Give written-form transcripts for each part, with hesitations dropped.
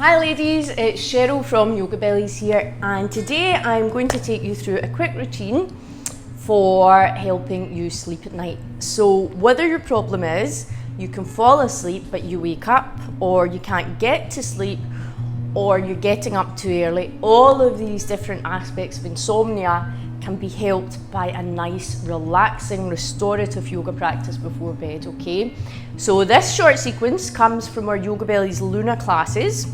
Hi ladies, it's Cheryl from YogaBellies here, and today I'm going to take you through a quick routine for helping you sleep at night. So whether your problem is you can fall asleep but you wake up, or you can't get to sleep, or you're getting up too early, all of these different aspects of insomnia can be helped by a nice, relaxing, restorative yoga practice before bed, okay? So this short sequence comes from our YogaBellies Luna classes,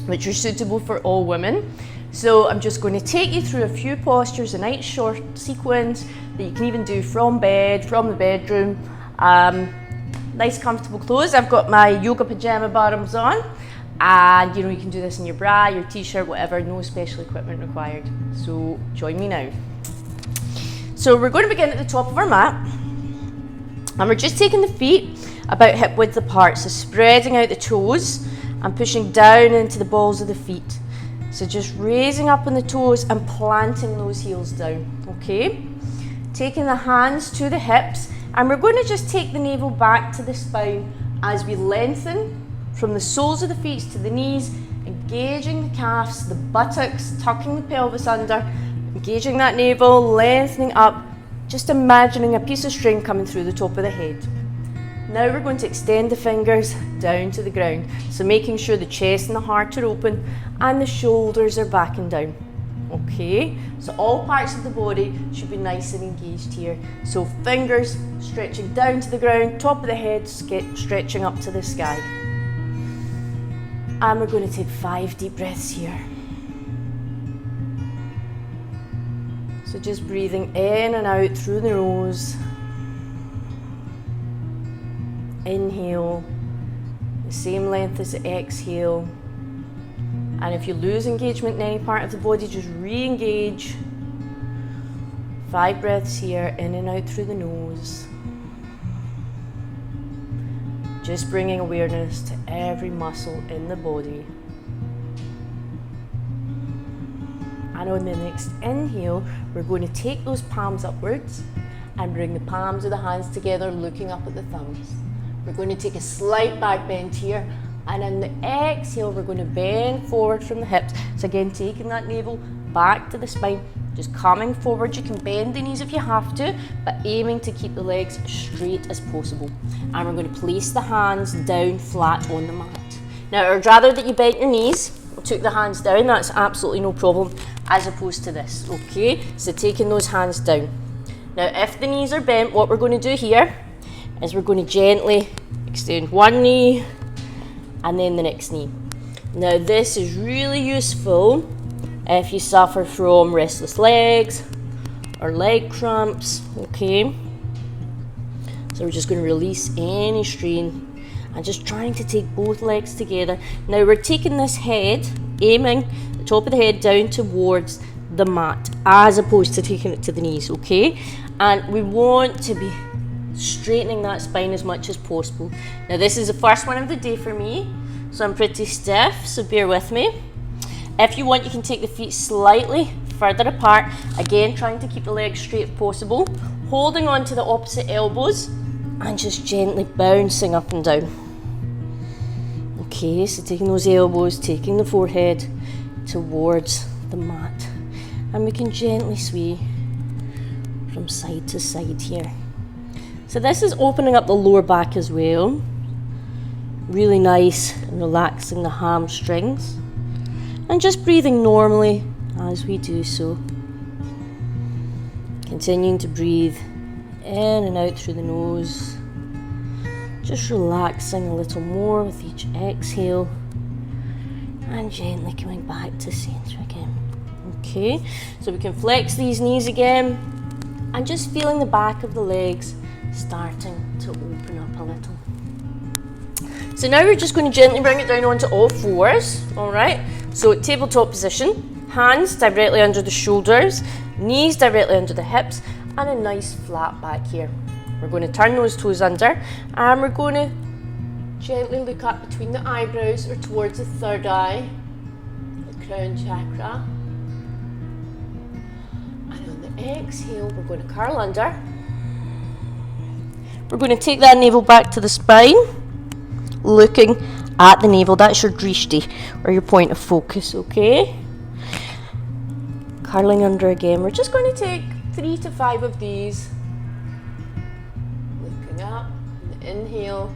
which are suitable for all women. So I'm just going to take you through a few postures, a nice short sequence that you can even do from bed, from the bedroom. Nice comfortable clothes. I've got my yoga pajama bottoms on, and you can do this in your bra, your t-shirt, whatever, no special equipment required. So join me now. So we're going to begin at the top of our mat, and we're just taking the feet about hip width apart, so spreading out the toes and pushing down into the balls of the feet. So just raising up on the toes and planting those heels down, okay? Taking the hands to the hips, and we're going to just take the navel back to the spine as we lengthen from the soles of the feet to the knees, engaging the calves, the buttocks, tucking the pelvis under, engaging that navel, lengthening up, just imagining a piece of string coming through the top of the head. Now we're going to extend the fingers down to the ground, so making sure the chest and the heart are open and the shoulders are back and down. Okay, so all parts of the body should be nice and engaged here. So fingers stretching down to the ground, top of the head stretching up to the sky. And we're going to take 5 deep breaths here. So just breathing in and out through the nose. Inhale, the same length as the exhale. And if you lose engagement in any part of the body, just re-engage. 5 breaths here, in and out through the nose. Just bringing awareness to every muscle in the body. And on the next inhale, we're going to take those palms upwards and bring the palms of the hands together, looking up at the thumbs. We're going to take a slight back bend here, and on the exhale, we're going to bend forward from the hips. So again, taking that navel back to the spine, just coming forward. You can bend the knees if you have to, but aiming to keep the legs as straight as possible. And we're going to place the hands down flat on the mat. Now, I'd rather that you bent your knees or took the hands down, that's absolutely no problem, as opposed to this, okay? So taking those hands down. Now, if the knees are bent, what we're going to do here is we're going to gently extend one knee and then the next knee. Now this is really useful if you suffer from restless legs or leg cramps, okay? So we're just going to release any strain and just trying to take both legs together. Now we're taking this head, aiming the top of the head down towards the mat as opposed to taking it to the knees, okay? And we want to be straightening that spine as much as possible. Now this is the first one of the day for me, so I'm pretty stiff, so bear with me. If you want, you can take the feet slightly further apart, again trying to keep the legs straight if possible, holding on to the opposite elbows and just gently bouncing up and down. Okay, so taking those elbows, taking the forehead towards the mat, and we can gently sway from side to side here. So this is opening up the lower back as well. Really nice and relaxing the hamstrings. And just breathing normally as we do so. Continuing to breathe in and out through the nose. Just relaxing a little more with each exhale. And gently coming back to center again. Okay, so we can flex these knees again. And just feeling the back of the legs starting to open up a little. So now we're just going to gently bring it down onto all fours, all right? So tabletop position, hands directly under the shoulders, knees directly under the hips, and a nice flat back here. We're going to turn those toes under, and we're going to gently look up between the eyebrows or towards the third eye, the crown chakra. And on the exhale, we're going to curl under. We're going to take that navel back to the spine, looking at the navel. That's your drishti, or your point of focus, okay? Curling under again. We're just going to take 3 to 5 of these. Looking up, on the inhale,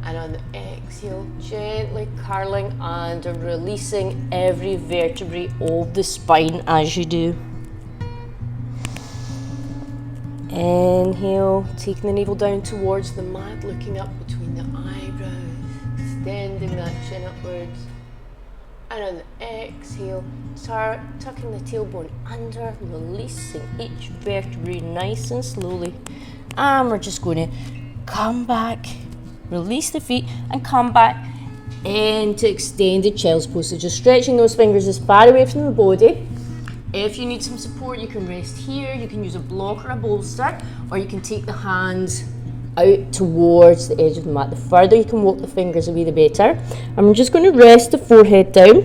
and on the exhale, gently curling under, releasing every vertebrae of the spine as you do. Inhale, taking the navel down towards the mat, looking up between the eyebrows, extending that chin upwards. And on the exhale, start tucking the tailbone under, releasing each vertebrae nice and slowly. And we're just going to come back, release the feet, and come back into extended child's pose. So just stretching those fingers as far away from the body. If you need some support, you can rest here. You can use a block or a bolster, or you can take the hands out towards the edge of the mat. The further you can walk the fingers away, the better. I'm just going to rest the forehead down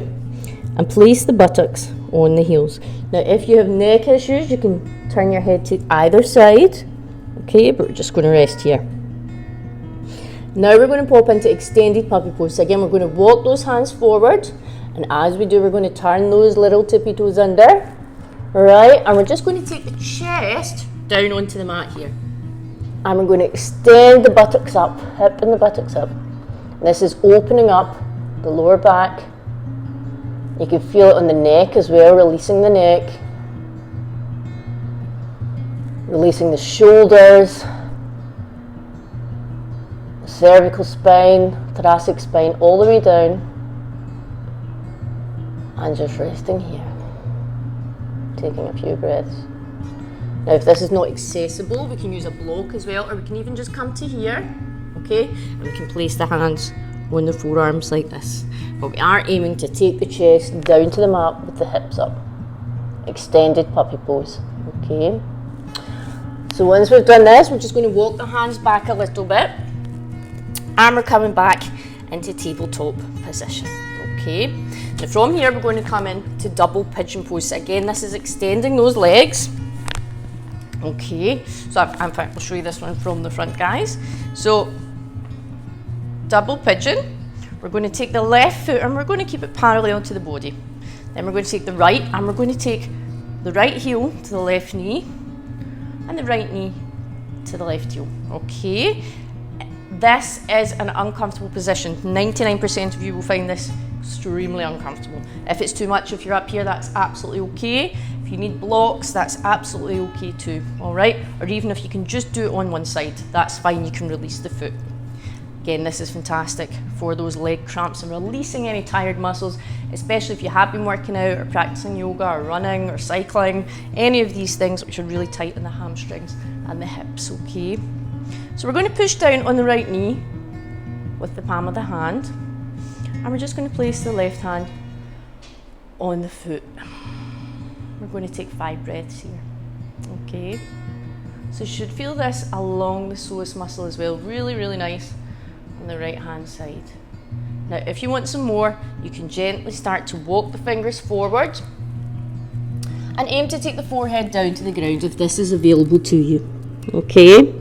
and place the buttocks on the heels. Now, if you have neck issues, you can turn your head to either side. Okay, but we're just going to rest here. Now we're going to pop into extended puppy pose. So again, we're going to walk those hands forward, and as we do, we're going to turn those little tippy toes under. Right, and we're just going to take the chest down onto the mat here. And we're going to extend the buttocks up, hip and the buttocks up. This is opening up the lower back. You can feel it on the neck as well, releasing the neck. Releasing the shoulders, the cervical spine, thoracic spine, all the way down. And just resting here. Taking a few breaths. Now, if this is not accessible, we can use a block as well, or we can even just come to here, okay? And we can place the hands on the forearms like this. But we are aiming to take the chest down to the mat with the hips up. Extended puppy pose, okay? So once we've done this, we're just going to walk the hands back a little bit. And we're coming back into tabletop position, okay? Now from here, we're going to come into double pigeon pose. So again, this is extending those legs. Okay, so in fact, I'll show you this one from the front, guys. So, double pigeon. We're going to take the left foot and we're going to keep it parallel to the body. Then we're going to take the right and we're going to take the right heel to the left knee and the right knee to the left heel. Okay, this is an uncomfortable position. 99% of you will find this extremely uncomfortable. If it's too much, if you're up here, that's absolutely okay. If you need blocks, that's absolutely okay too, all right? Or even if you can just do it on one side, that's fine, you can release the foot. Again, this is fantastic for those leg cramps and releasing any tired muscles, especially if you have been working out or practicing yoga or running or cycling, any of these things which are really tight on the hamstrings and the hips, okay? So we're going to push down on the right knee with the palm of the hand, and we're just going to place the left hand on the foot. We're going to take 5 breaths here, okay? So you should feel this along the psoas muscle as well, really, really nice on the right hand side. Now, if you want some more, you can gently start to walk the fingers forward and aim to take the forehead down to the ground if this is available to you, okay?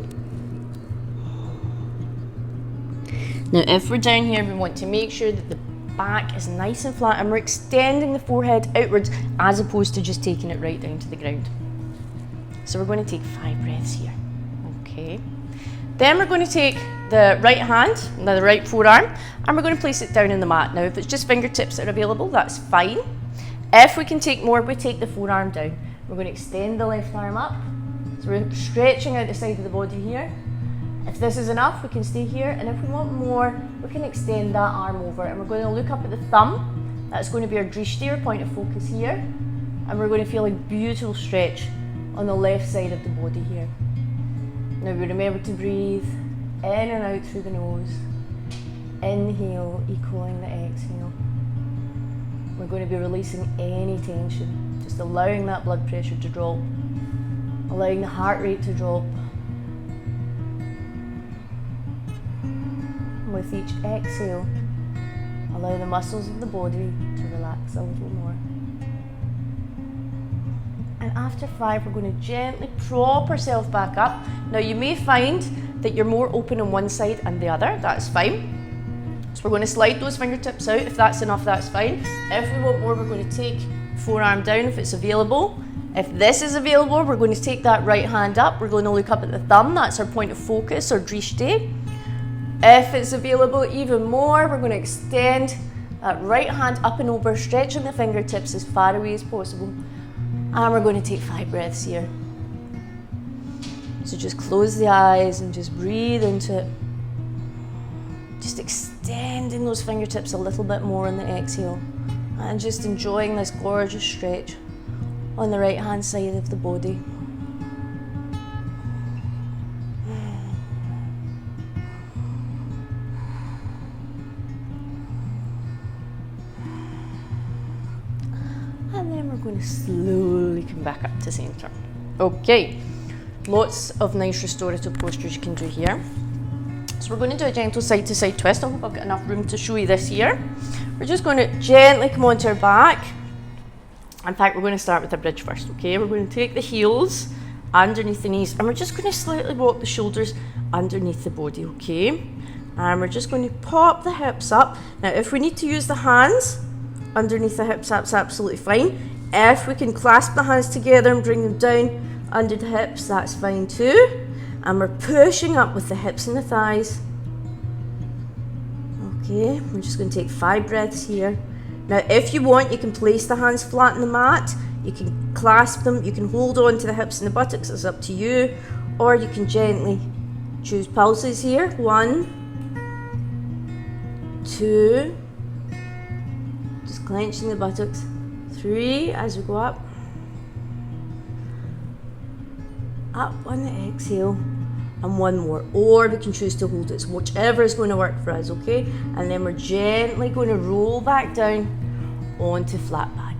Now, if we're down here, we want to make sure that the back is nice and flat and we're extending the forehead outwards as opposed to just taking it right down to the ground. So we're going to take 5 breaths here, okay? Then we're going to take the right hand, the right forearm, and we're going to place it down in the mat. Now, if it's just fingertips that are available, that's fine. If we can take more, we take the forearm down. We're going to extend the left arm up. So we're stretching out the side of the body here. If this is enough, we can stay here, and if we want more, we can extend that arm over, and we're going to look up at the thumb. That's going to be our drishti, or point of focus here, and we're going to feel a beautiful stretch on the left side of the body here. Now we remember to breathe in and out through the nose. Inhale, equaling the exhale. We're going to be releasing any tension, just allowing that blood pressure to drop, allowing the heart rate to drop. With each exhale, allow the muscles of the body to relax a little more. And after 5, we're going to gently prop ourselves back up. Now, you may find that you're more open on one side and the other, that's fine. So We're going to slide those fingertips out. If that's enough, that's fine. If we want more, we're going to take forearm down if it's available. If this is available, we're going to take that right hand up. We're going to look up at the thumb. That's our point of focus, or drishti. If it's available even more, we're going to extend that right hand up and over, stretching the fingertips as far away as possible. And we're going to take 5 breaths here. So just close the eyes and just breathe into it. Just extending those fingertips a little bit more on the exhale. And just enjoying this gorgeous stretch on the right hand side of the body. And then we're going to slowly come back up to centre. Okay, lots of nice restorative postures you can do here. So we're going to do a gentle side to side twist. I hope I've got enough room to show you this here. We're just going to gently come onto our back. In fact, we're going to start with a bridge first, okay? We're going to take the heels underneath the knees, and we're just going to slightly walk the shoulders underneath the body, okay? And we're just going to pop the hips up. Now, if we need to use the hands underneath the hips, that's absolutely fine. If we can clasp the hands together and bring them down under the hips, that's fine too. And we're pushing up with the hips and the thighs. Okay, we're just going to take 5 breaths here. Now, if you want, you can place the hands flat on the mat. You can clasp them. You can hold on to the hips and the buttocks. It's up to you. Or you can gently choose pulses here. 1, 2. Just clenching the buttocks. 3 as we go up. Up on the exhale. And 1 more, or we can choose to hold it. So whichever is going to work for us, okay? And then we're gently going to roll back down onto flat back.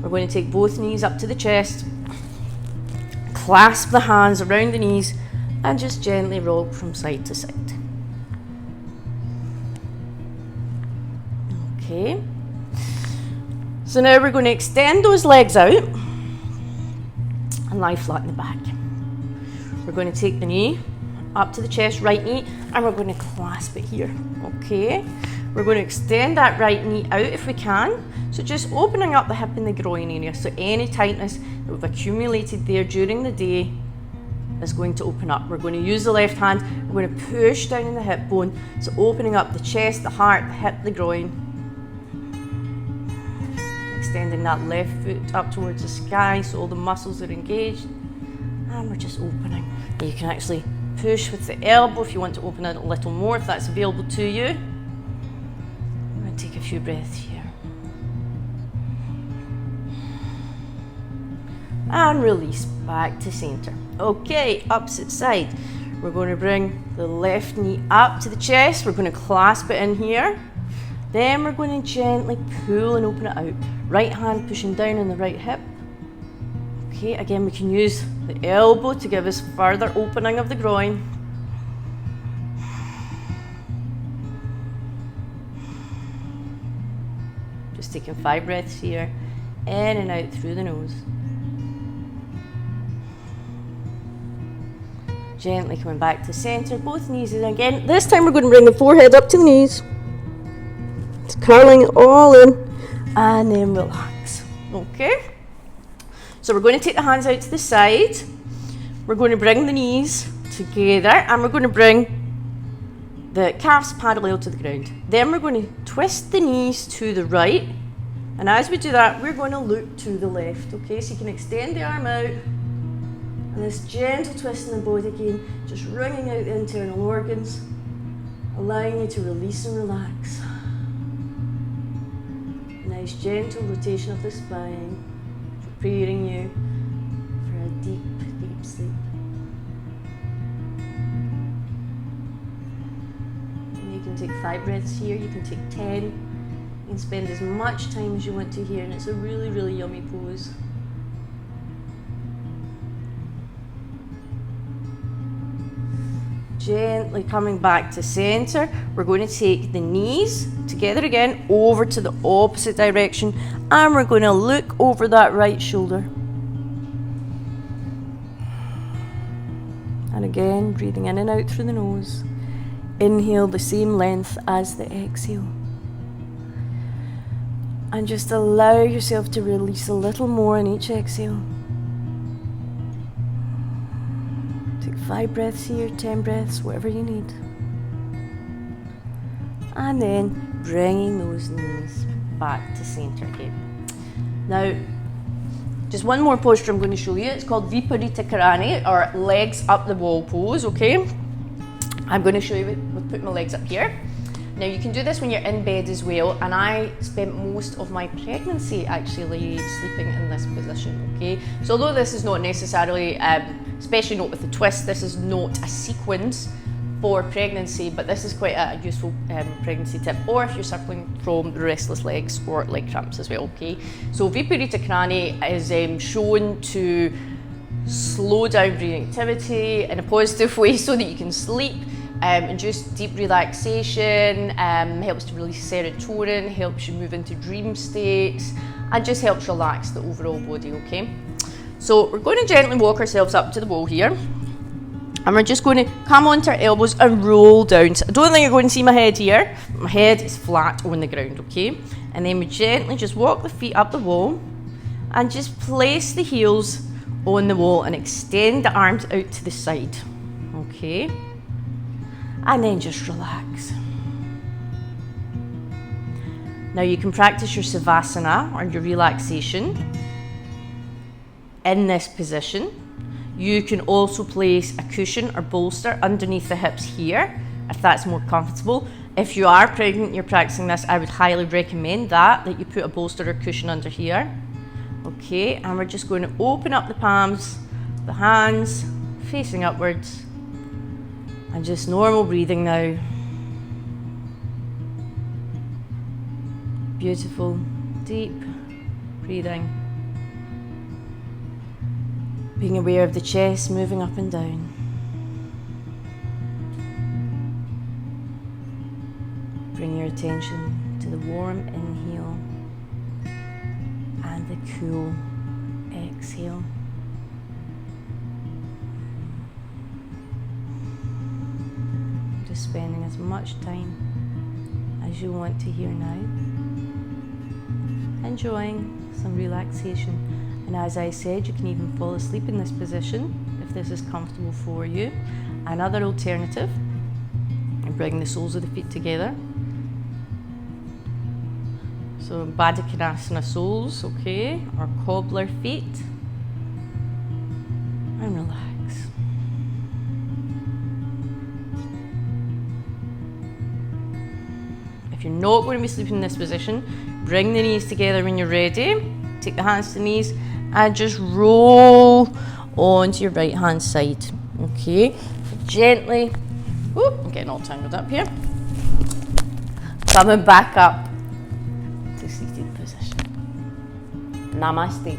We're going to take both knees up to the chest, clasp the hands around the knees, and just gently roll from side to side. Okay. So now we're going to extend those legs out and lie flat in the back. We're going to take the knee up to the chest, right knee, and we're going to clasp it here, okay? We're going to extend that right knee out if we can. So just opening up the hip and the groin area. So any tightness that we've accumulated there during the day is going to open up. We're going to use the left hand. We're going to push down in the hip bone. So opening up the chest, the heart, the hip, the groin. Extending that left foot up towards the sky so all the muscles are engaged. And we're just opening. You can actually push with the elbow if you want to open it a little more, if that's available to you. I'm going to take a few breaths here. And release back to centre. Okay, opposite side. We're going to bring the left knee up to the chest. We're going to clasp it in here. Then we're going to gently pull and open it out. Right hand pushing down on the right hip. Okay, again, we can use the elbow to give us further opening of the groin. Just taking 5 breaths here, in and out through the nose. Gently coming back to centre, both knees in again. This time we're going to bring the forehead up to the knees. Just curling it all in, and then relax. Okay? So we're going to take the hands out to the side. We're going to bring the knees together, and we're going to bring the calves parallel to the ground. Then we're going to twist the knees to the right, and as we do that, we're going to look to the left. Okay, so you can extend the arm out, and this gentle twist in the body again, just wringing out the internal organs, allowing you to release and relax. Nice gentle rotation of the spine, preparing you for a deep, deep sleep. And you can take 5 breaths here, you can take 10. You can spend as much time as you want to here, and it's a really, really yummy pose. Gently coming back to centre, we're going to take the knees together again over to the opposite direction, and we're going to look over that right shoulder. And again, breathing in and out through the nose, Inhale the same length as the exhale. And just allow yourself to release a little more in each exhale. Take 5 breaths here, 10 breaths, whatever you need. And then bringing those knees back to center again. Now, just one more posture I'm going to show you. It's called Viparita Karani, or legs up the wall pose, okay? I'm going to show you with putting my legs up here. Now you can do this when you're in bed as well, and I spent most of my pregnancy actually sleeping in this position, okay? So although this is not necessarily, especially not with the twist, this is not a sequence for pregnancy, but this is quite a useful pregnancy tip, or if you're suffering from restless legs or leg cramps as well, okay? So Viparita Karani is shown to slow down breathing activity in a positive way so that you can sleep, induce deep relaxation, helps to release serotonin, helps you move into dream states, and just helps relax the overall body, okay? So we're going to gently walk ourselves up to the wall here. And we're just going to come onto our elbows and roll down. So I don't think you're going to see my head here. My head is flat on the ground, okay? And then we gently just walk the feet up the wall and just place the heels on the wall and extend the arms out to the side, okay? And then just relax. Now you can practice your savasana or your relaxation in this position. You can also place a cushion or bolster underneath the hips here, if that's more comfortable. If you are pregnant and you're practicing this, I would highly recommend that you put a bolster or cushion under here. Okay, and we're just going to open up the palms, the hands facing upwards, and just normal breathing now. Beautiful, deep breathing. Being aware of the chest moving up and down. Bring your attention to the warm inhale and the cool exhale. Just spending as much time as you want to here now. Enjoying some relaxation. And as I said, you can even fall asleep in this position if this is comfortable for you. Another alternative, and bring the soles of the feet together. So Baddha Konasana soles, okay, or cobbler feet. And relax. If you're not going to be sleeping in this position, bring the knees together when you're ready. Take the hands to the knees and just roll onto your right hand side. Okay, gently. Whoop, I'm getting all tangled up here. Coming back up to seated position. Namaste.